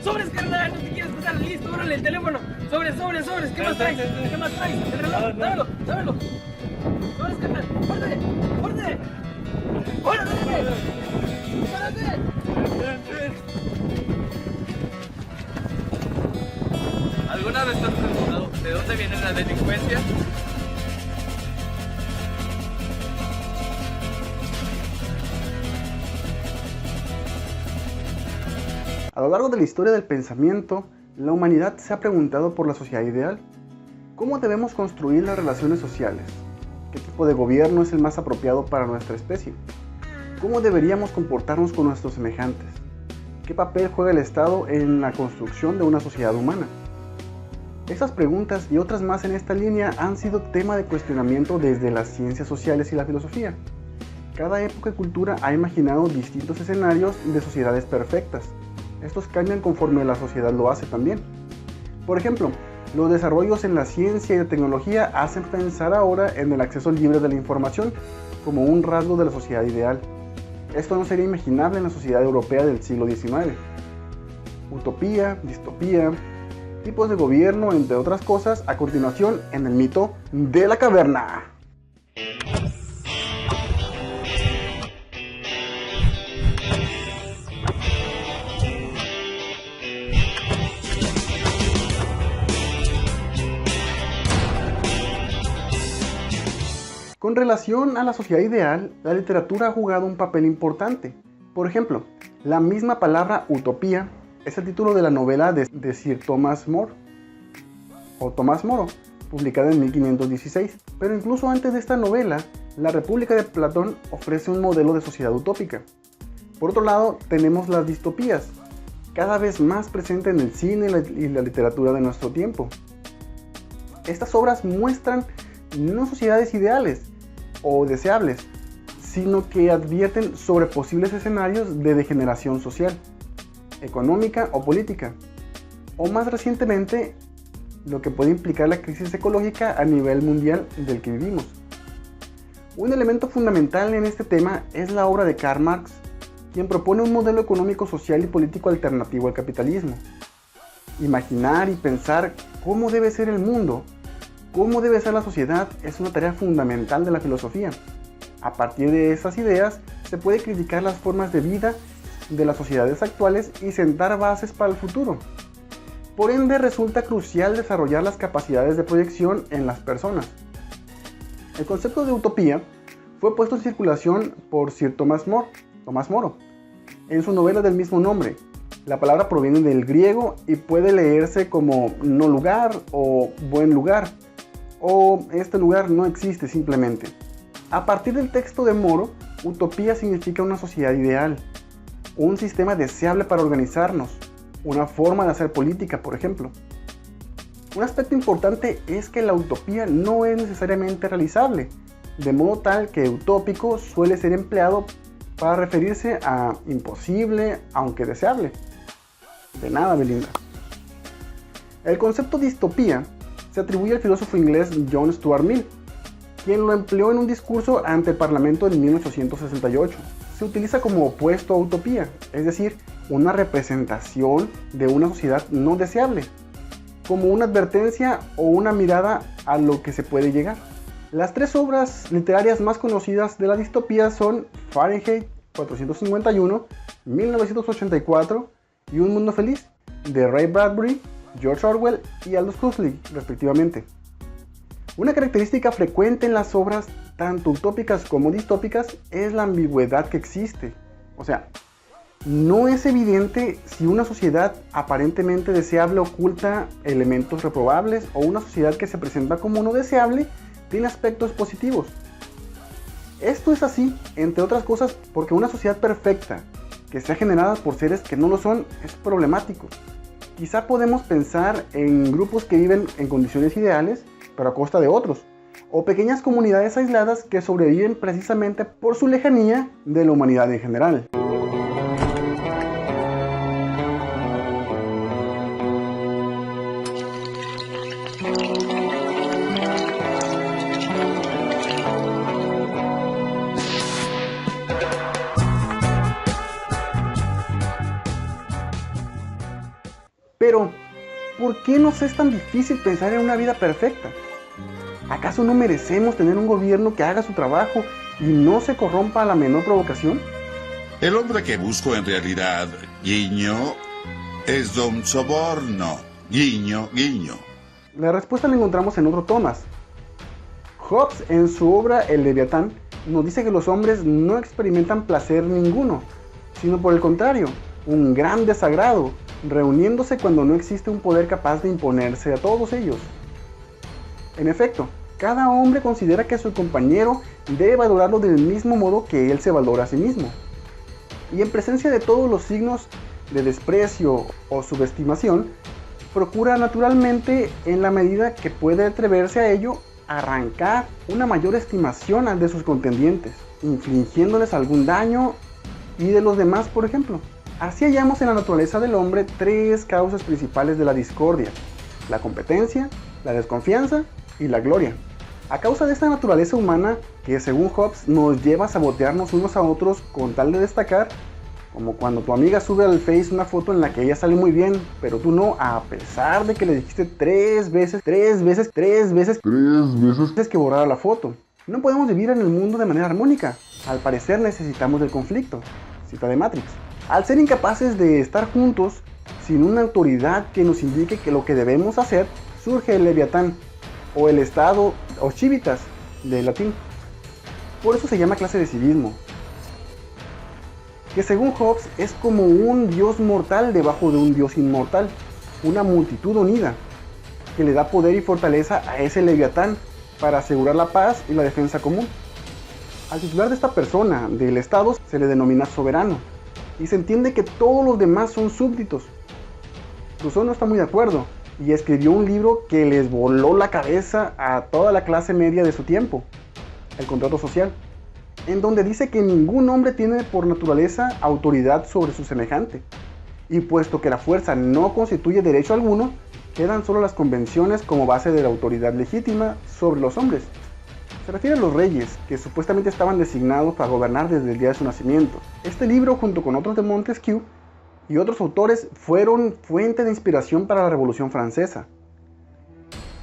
¡Sobres, carnal! ¿No te quieres pasar? Listo, órale, el teléfono. ¡Sobres, sobres, sobres! ¿Qué más traes? ¿Qué más traes? El reloj, dámelo, dámelo. ¡Sobres, carnal! ¡Fuerte! ¡Fuerte! ¡Órale! ¡Párate! ¿Alguna vez te has preguntado de dónde viene la delincuencia? A lo largo de la historia del pensamiento, la humanidad se ha preguntado por la sociedad ideal. ¿Cómo debemos construir las relaciones sociales? ¿Qué tipo de gobierno es el más apropiado para nuestra especie? ¿Cómo deberíamos comportarnos con nuestros semejantes? ¿Qué papel juega el Estado en la construcción de una sociedad humana? Estas preguntas y otras más en esta línea han sido tema de cuestionamiento desde las ciencias sociales y la filosofía. Cada época y cultura ha imaginado distintos escenarios de sociedades perfectas. Estos cambian conforme la sociedad lo hace también. Por ejemplo, los desarrollos en la ciencia y la tecnología hacen pensar ahora en el acceso libre de la información como un rasgo de la sociedad ideal. Esto no sería imaginable en la sociedad europea del siglo XIX. Utopía, distopía, tipos de gobierno, entre otras cosas, a continuación en el mito de la caverna. Con relación a la sociedad ideal, la literatura ha jugado un papel importante. Por ejemplo, la misma palabra utopía es el título de la novela de Sir Thomas More, o Tomás Moro, publicada en 1516. Pero incluso antes de esta novela, La República de Platón ofrece un modelo de sociedad utópica. Por otro lado, tenemos las distopías, cada vez más presentes en el cine y la literatura de nuestro tiempo. Estas obras muestran no sociedades ideales o deseables, sino que advierten sobre posibles escenarios de degeneración social, económica o política, o más recientemente, lo que puede implicar la crisis ecológica a nivel mundial del que vivimos. Un elemento fundamental en este tema es la obra de Karl Marx, quien propone un modelo económico, social y político alternativo al capitalismo. Imaginar y pensar cómo debe ser el mundo, cómo debe ser la sociedad, es una tarea fundamental de la filosofía. A partir de esas ideas, se puede criticar las formas de vida de las sociedades actuales y sentar bases para el futuro. Por ende, resulta crucial desarrollar las capacidades de proyección en las personas. El concepto de utopía fue puesto en circulación por Sir Thomas Moro, en su novela del mismo nombre. La palabra proviene del griego y puede leerse como no lugar o buen lugar, o este lugar no existe simplemente. A partir del texto de Moro, utopía significa una sociedad ideal, un sistema deseable para organizarnos, una forma de hacer política, por ejemplo. Un aspecto importante es que la utopía no es necesariamente realizable, de modo tal que utópico suele ser empleado para referirse a imposible, aunque deseable. De nada, Belinda. El concepto distopía se atribuye al filósofo inglés John Stuart Mill, quien lo empleó en un discurso ante el Parlamento en 1868. Se utiliza como opuesto a utopía, es decir, una representación de una sociedad no deseable, como una advertencia o una mirada a lo que se puede llegar. Las tres obras literarias más conocidas de la distopía son Fahrenheit 451, 1984 y Un Mundo Feliz, de Ray Bradbury, George Orwell y Aldous Huxley, respectivamente. Una característica frecuente en las obras, tanto utópicas como distópicas, es la ambigüedad que existe. O sea, no es evidente si una sociedad aparentemente deseable oculta elementos reprobables o una sociedad que se presenta como no deseable tiene aspectos positivos. Esto es así, entre otras cosas, porque una sociedad perfecta que sea generada por seres que no lo son es problemático. Quizá podemos pensar en grupos que viven en condiciones ideales, pero a costa de otros, o pequeñas comunidades aisladas que sobreviven precisamente por su lejanía de la humanidad en general. ¿por qué nos es tan difícil pensar en una vida perfecta? ¿Acaso no merecemos tener un gobierno que haga su trabajo y no se corrompa a la menor provocación? El hombre que busco en realidad, guiño, es don Soborno, guiño, guiño. La respuesta la encontramos en otro Thomas. Hobbes, en su obra El Leviatán, nos dice que los hombres no experimentan placer ninguno, sino por el contrario, un gran desagrado, reuniéndose cuando no existe un poder capaz de imponerse a todos ellos. En efecto, cada hombre considera que su compañero debe valorarlo del mismo modo que él se valora a sí mismo. Y en presencia de todos los signos de desprecio o subestimación, procura naturalmente, en la medida que puede atreverse a ello, arrancar una mayor estimación al de sus contendientes, infligiéndoles algún daño y de los demás, por ejemplo. Así hallamos en la naturaleza del hombre tres causas principales de la discordia: la competencia, la desconfianza y la gloria. A causa de esta naturaleza humana que, según Hobbes, nos lleva a sabotearnos unos a otros con tal de destacar, como cuando tu amiga sube al Face una foto en la que ella sale muy bien, pero tú no, a pesar de que le dijiste tres veces que borrara la foto. No podemos vivir en el mundo de manera armónica. Al parecer necesitamos del conflicto. Cita de Matrix. Al ser incapaces de estar juntos, sin una autoridad que nos indique que lo que debemos hacer, surge el Leviatán, o el Estado, o Civitas, de latín. Por eso se llama clase de civismo, que según Hobbes es como un dios mortal debajo de un dios inmortal, una multitud unida, que le da poder y fortaleza a ese Leviatán para asegurar la paz y la defensa común. Al titular de esta persona, del Estado, se le denomina soberano, y se entiende que todos los demás son súbditos. Rousseau no está muy de acuerdo, y escribió un libro que les voló la cabeza a toda la clase media de su tiempo, El Contrato Social, en donde dice que ningún hombre tiene por naturaleza autoridad sobre su semejante, y puesto que la fuerza no constituye derecho alguno, quedan solo las convenciones como base de la autoridad legítima sobre los hombres. Se refiere a los reyes, que supuestamente estaban designados para gobernar desde el día de su nacimiento. Este libro, junto con otros de Montesquieu y otros autores, fueron fuente de inspiración para la Revolución Francesa,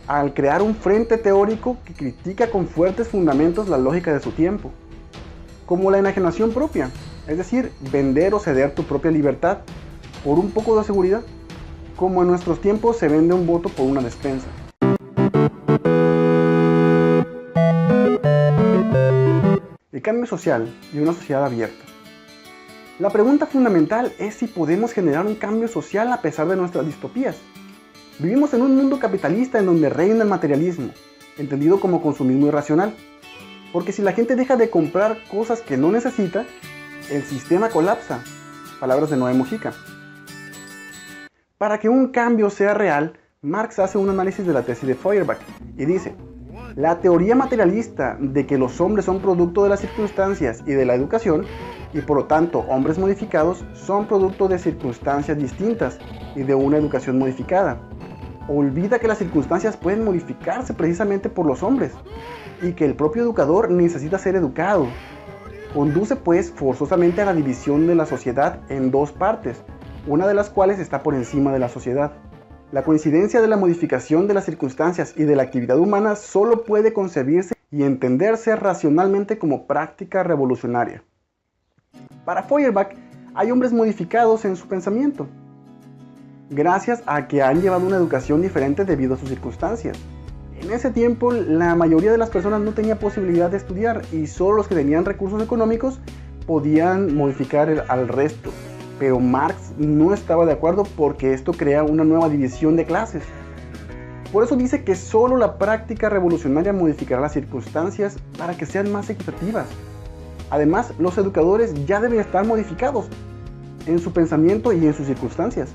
al crear un frente teórico que critica con fuertes fundamentos la lógica de su tiempo, como la enajenación propia, es decir, vender o ceder tu propia libertad por un poco de seguridad, como en nuestros tiempos se vende un voto por una despensa. El cambio social y una sociedad abierta. La pregunta fundamental es si podemos generar un cambio social a pesar de nuestras distopías. Vivimos en un mundo capitalista en donde reina el materialismo, entendido como consumismo irracional. Porque si la gente deja de comprar cosas que no necesita, el sistema colapsa. Palabras de Noé Mujica. Para que un cambio sea real, Marx hace un análisis de la tesis de Feuerbach y dice: la teoría materialista de que los hombres son producto de las circunstancias y de la educación, y por lo tanto hombres modificados son producto de circunstancias distintas y de una educación modificada, olvida que las circunstancias pueden modificarse precisamente por los hombres, y que el propio educador necesita ser educado. Conduce pues forzosamente a la división de la sociedad en dos partes, una de las cuales está por encima de la sociedad. La coincidencia de la modificación de las circunstancias y de la actividad humana solo puede concebirse y entenderse racionalmente como práctica revolucionaria. Para Feuerbach, hay hombres modificados en su pensamiento, gracias a que han llevado una educación diferente debido a sus circunstancias. En ese tiempo, la mayoría de las personas no tenía posibilidad de estudiar y solo los que tenían recursos económicos podían modificar al resto. Pero Marx no estaba de acuerdo porque esto crea una nueva división de clases. Por eso dice que solo la práctica revolucionaria modificará las circunstancias para que sean más equitativas. Además, los educadores ya deben estar modificados en su pensamiento y en sus circunstancias.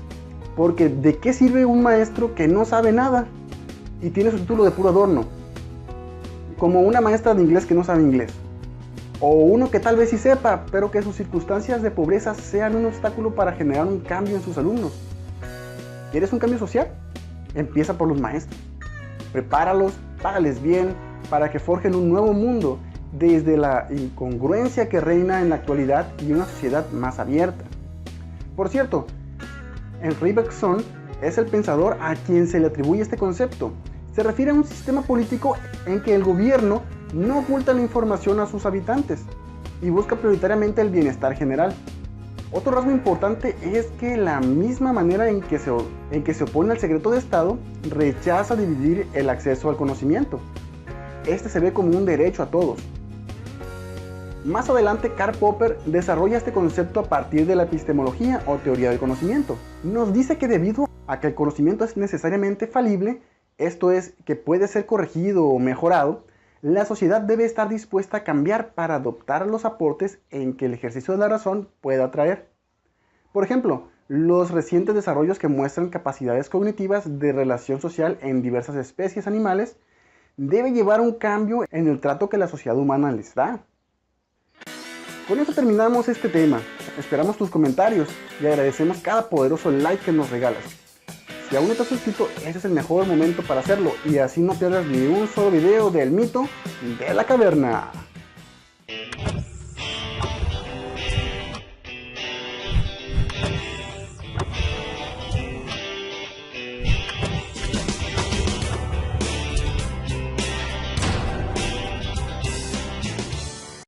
Porque ¿de qué sirve un maestro que no sabe nada y tiene su título de puro adorno? Como una maestra de inglés que no sabe inglés. O uno que tal vez sí sepa, pero que sus circunstancias de pobreza sean un obstáculo para generar un cambio en sus alumnos. ¿Quieres un cambio social? Empieza por los maestros. Prepáralos, págales bien, para que forjen un nuevo mundo desde la incongruencia que reina en la actualidad y una sociedad más abierta. Por cierto, Henri Bergson es el pensador a quien se le atribuye este concepto. Se refiere a un sistema político en que el gobierno no oculta la información a sus habitantes y busca prioritariamente el bienestar general. Otro rasgo importante es que la misma manera en que se opone al secreto de Estado, rechaza dividir el acceso al conocimiento. Este se ve como un derecho a todos. Más adelante, Karl Popper desarrolla este concepto a partir de la epistemología o teoría del conocimiento. Nos dice que debido a que el conocimiento es necesariamente falible, esto es, que puede ser corregido o mejorado, la sociedad debe estar dispuesta a cambiar para adoptar los aportes en que el ejercicio de la razón pueda traer. Por ejemplo, los recientes desarrollos que muestran capacidades cognitivas de relación social en diversas especies animales debe llevar a un cambio en el trato que la sociedad humana les da. Con esto terminamos este tema. Esperamos tus comentarios y agradecemos cada poderoso like que nos regalas. Si aún no te has suscrito, ese es el mejor momento para hacerlo y así no pierdas ni un solo video del mito de la caverna.